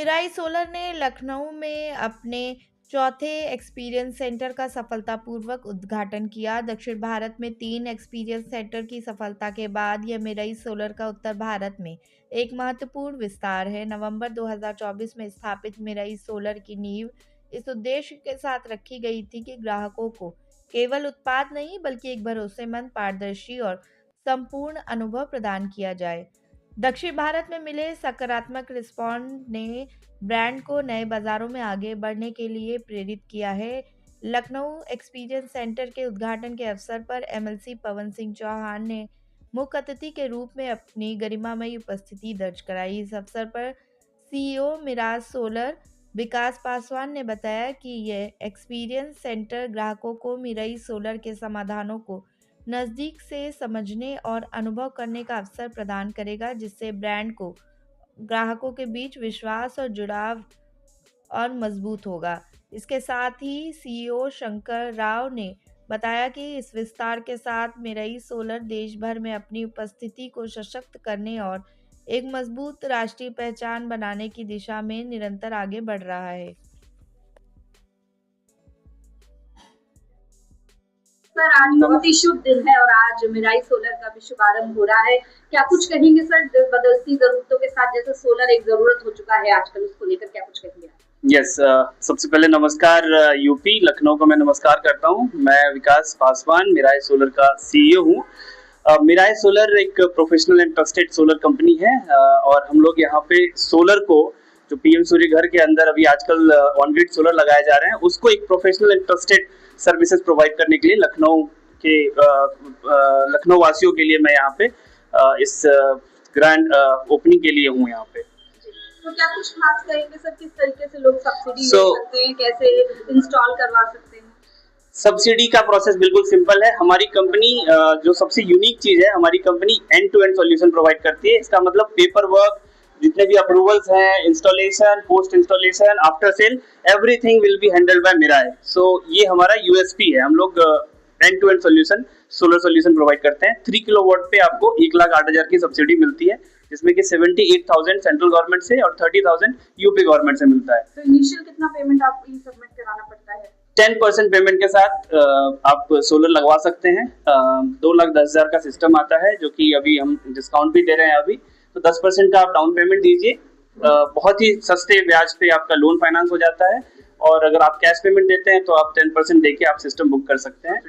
Mirae solar ने लखनऊ में अपने चौथे एक्सपीरियंस सेंटर का सफलतापूर्वक उद्घाटन किया। दक्षिण भारत में 3 एक्सपीरियंस सेंटर की सफलता के बाद यह मिराई सोलर का उत्तर भारत में एक महत्वपूर्ण विस्तार है। नवंबर 2024 में स्थापित मिराई सोलर की नींव इस उद्देश्य के साथ रखी गई थी कि ग्राहकों को केवल उत्पाद नहीं बल्कि एक भरोसेमंद, पारदर्शी और संपूर्ण अनुभव प्रदान किया जाए। दक्षिण भारत में मिले सकारात्मक रिस्पॉन्स ने ब्रांड को नए बाजारों में आगे बढ़ने के लिए प्रेरित किया है। लखनऊ एक्सपीरियंस सेंटर के उद्घाटन के अवसर पर एमएलसी पवन सिंह चौहान ने मुख्य अतिथि के रूप में अपनी गरिमामयी उपस्थिति दर्ज कराई। इस अवसर पर सीईओ मिराज सोलर विकास पासवान ने बताया कि यह एक्सपीरियंस सेंटर ग्राहकों को मिराई सोलर के समाधानों को नज़दीक से समझने और अनुभव करने का अवसर प्रदान करेगा, जिससे ब्रांड को ग्राहकों के बीच विश्वास और जुड़ाव और मजबूत होगा। इसके साथ ही सीईओ शंकर राव ने बताया कि इस विस्तार के साथ मिराई सोलर देश भर में अपनी उपस्थिति को सशक्त करने और एक मजबूत राष्ट्रीय पहचान बनाने की दिशा में निरंतर आगे बढ़ रहा है। सर, आज बहुत ही शुभ दिन है और आज मिराई सोलर का भी शुभारंभ हो रहा है। क्या कुछ कहेंगे सर, बदलती जरूरतों के साथ जैसे सोलर एक जरूरत हो चुका है आजकल, उसको लेकर क्या कुछ कहेंगे? यस, सबसे पहले नमस्कार यूपी लखनऊ को मैं नमस्कार करता हूँ। मैं विकास पासवान मिराई सोलर का सीईओ हूँ। मिराई सोलर एक professional and trusted solar company है और हम लोग यहाँ पे सोलर को जो पीएम सूर्य घर के अंदर अभी आजकल ऑन ग्रिड सोलर लगाए जा रहे हैं उसको एक professional and trusted services provide करने के लिए लखनऊ वासियों के लिए मैं यहाँ पे इस ग्रैंड ओपनिंग के लिए हूँ यहाँ पे। तो क्या कुछ खास कहेंगे सर, किस तरीके से लोग सब्सिडी ले सकते हैं, कैसे इंस्टॉल करवा सकते हैं? सब्सिडी का प्रोसेस बिल्कुल सिंपल है। हमारी कंपनी जो सबसे यूनिक चीज है, हमारी company end to end solution provide करती है। इसका मतलब पेपर वर्क, जितने भी अप्रूवल्स हैं, installation, post installation, after sale, everything will be handled by Mirai. So ये हमारा यूएसपी है। हम लोग end to end solution solar solution provide करते हैं। 3 किलोवाट पे आपको 1,08,000 की सब्सिडी मिलती है, जिसमें कि 78,000 सेंट्रल गवर्नमेंट से और 30,000 यूपी गवर्नमेंट से मिलता है। तो इनिशियल कितना पेमेंट आपको सबमिट कराना पड़ता है? 10% पेमेंट के साथ आप सोलर लगवा सकते हैं। 2,10,000 का सिस्टम आता है, जो कि अभी हम डिस्काउंट भी दे रहे हैं अभी, तो 10% का आप डाउन पेमेंट दीजिए। बहुत ही सस्ते ब्याज पे आपका लोन फाइनेंस हो जाता है और अगर आप कैश पेमेंट देते हैं तो आप 10% देके आप सिस्टम बुक कर सकते हैं।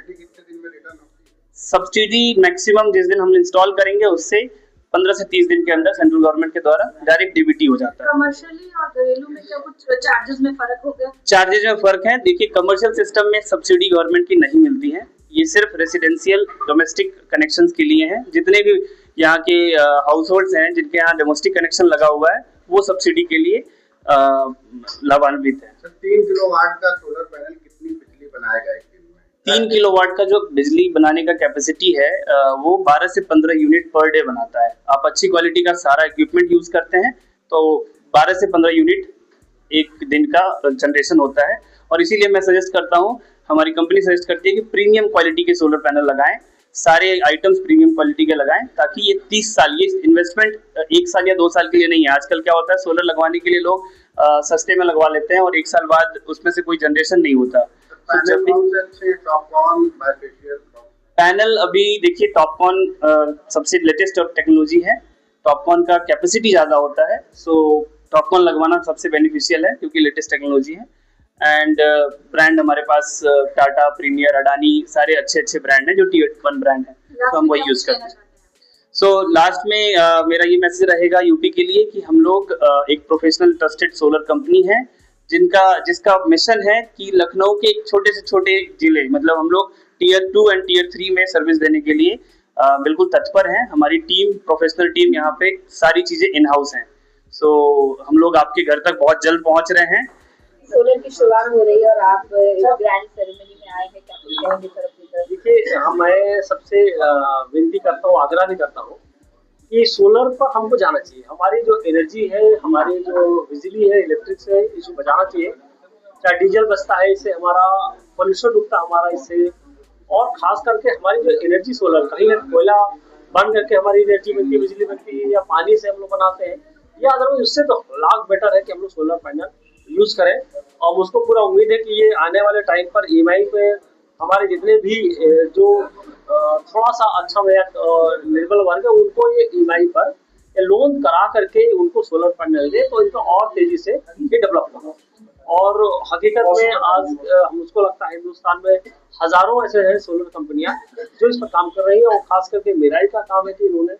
सब्सिडी मैक्सिमम जिस दिन हम इंस्टॉल करेंगे उससे 15 से 30 दिन के अंदर सेंट्रल गवर्नमेंट के द्वारा डायरेक्ट डीबीटी हो जाता है। कमर्शियली और घरेलू में क्या कुछ चार्जेस में फर्क होगा? चार्जेस में फर्क है। देखिए, कमर्शियल सिस्टम में सब्सिडी गवर्नमेंट की नहीं मिलती है। ये सिर्फ रेसिडेंशियल डोमेस्टिक कनेक्शंस के लिए है। जितने भी यहाँ के हाउस होल्ड्स हैं जिनके यहाँ डोमेस्टिक कनेक्शन लगा हुआ है वो सब्सिडी के लिए लाभान्वित है। 3 किलोवाट का सोलर पैनल कितनी बिजली बनाएगा एक दिन में? 3 किलोवाट का जो बिजली बनाने का कैपेसिटी है वो 12 से 15 यूनिट पर डे बनाता है। आप अच्छी क्वालिटी का सारा इक्विपमेंट यूज करते हैं तो 12 से 15 यूनिट एक दिन का जनरेशन होता है। और इसीलिए मैं सजेस्ट करता हूँ, हमारी कंपनी सजेस्ट करती है कि प्रीमियम क्वालिटी के सोलर पैनल लगाएं, सारे आइटम्स प्रीमियम क्वालिटी के लगाएं, ताकि ये 30 साल, ये इन्वेस्टमेंट 1 साल या 2 साल के लिए नहीं है। आजकल क्या होता है, सोलर लगवाने के लिए लोग सस्ते में लगवा लेते हैं और 1 साल बाद उसमें से कोई जनरेशन नहीं होता। पैनल अभी देखिए, टॉपकॉन सबसे लेटेस्ट टेक्नोलॉजी है। टॉपकॉन का कैपेसिटी ज्यादा होता है, सो टॉपकॉन लगवाना सबसे बेनिफिशियल है क्योंकि लेटेस्ट टेक्नोलॉजी है। एंड ब्रांड हमारे पास टाटा, प्रीमियर, अडानी, सारे अच्छे ब्रांड हैं जो टियर 1 ब्रांड है, तो हम वही यूज करते हैं। सो लास्ट में मेरा ये मैसेज रहेगा यूपी के लिए कि हम लोग एक प्रोफेशनल ट्रस्टेड सोलर कंपनी है जिसका मिशन है कि लखनऊ के एक छोटे से छोटे जिले, मतलब हम लोग टियर 2 एंड टियर 3 में सर्विस देने के लिए बिल्कुल तत्पर हैं। हमारी टीम, प्रोफेशनल टीम, यहाँ पे सारी चीजें इन हाउस हैं। सो हम लोग आपके घर तक बहुत जल्द पहुंच रहे हैं। सोलर की शुरुआत हो रही है और आप ग्रैंड सेरेमनी में आए हैं, क्या कुछ कहेंगे सर अपनी तरफ? देखिए, मैं सबसे विनती करता हूँ, आग्रह भी करता हूँ कि सोलर पर हमको जाना चाहिए। हमारी जो एनर्जी है, हमारी जो बिजली है, इलेक्ट्रिक है, इसको बचाना चाहिए। चाहे डीजल बचता है, इससे हमारा पोल्यूशन रुकता हमारा इससे, और खास करके हमारी जो एनर्जी सोलर, कहीं ना कोयला बंद करके हमारी एनर्जी बनती है, बिजली बनती है, या पानी से हम लोग बनाते हैं, या अदरवाइज उससे तो लाख बेटर है कि हम लोग सोलर पैनल यूज करें। और मुझको पूरा उम्मीद है कि ये आने वाले टाइम पर ईएमआई पे हमारे जितने भी जो थोड़ा सा अच्छा निर्बल वर्ग है उनको ये ईएमआई पर लोन करा करके उनको सोलर पैनल दे, तो इनका और तेजी से ये डेवलप होगा। और हकीकत में आज मुझको लगता है हिंदुस्तान में हजारों ऐसे हैं सोलर कंपनियां जो इस पर काम कर रही है। और खास करके मेराई का काम है कि इन्होंने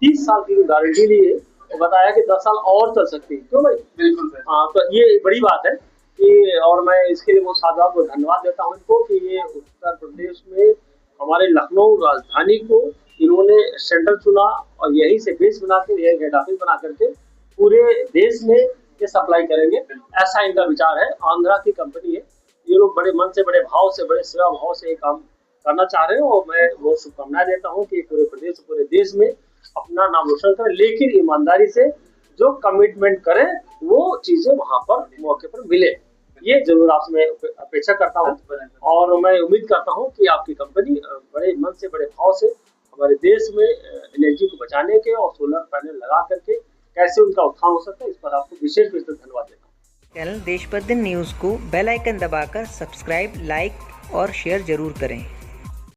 30 साल की गारंटी ली है और बताया कि 10 साल और चल सकती है। क्यों भाई? बिल्कुल। हाँ, तो ये बड़ी बात है कि, और मैं इसके लिए बहुत साधुवाद को धन्यवाद देता हूँ इनको कि ये उत्तर प्रदेश में हमारे लखनऊ राजधानी को इन्होंने सेंटर चुना और यहीं से बेस बना के, यही हेड ऑफिस बना करके पूरे देश में ये सप्लाई करेंगे, ऐसा इनका विचार है। आंध्रा की कंपनी है, ये लोग बड़े मन से, बड़े भाव से, बड़े सेवा भाव से ये काम करना चाह रहे हैं। और मैं बहुत शुभकामनाएं देता हूँ कि पूरे प्रदेश, पूरे देश में अपना नाम रोशन करें, लेकिन ईमानदारी से जो कमिटमेंट करें वो चीजें वहां पर मौके पर मिले, ये जरूर आपसे मैं अपेक्षा करता हूँ। और मैं उम्मीद करता हूँ कि आपकी कंपनी बड़े मन से, बड़े भाव से हमारे देश में एनर्जी को बचाने के और सोलर पैनल लगा करके कैसे उनका उत्थान हो सकता है, इस पर आपको विशेष धन्यवाद देता हूँ। चैनल देश प्रतिदिन न्यूज़ को बेल आइकन दबाकर सब्सक्राइब, लाइक और शेयर जरूर करें।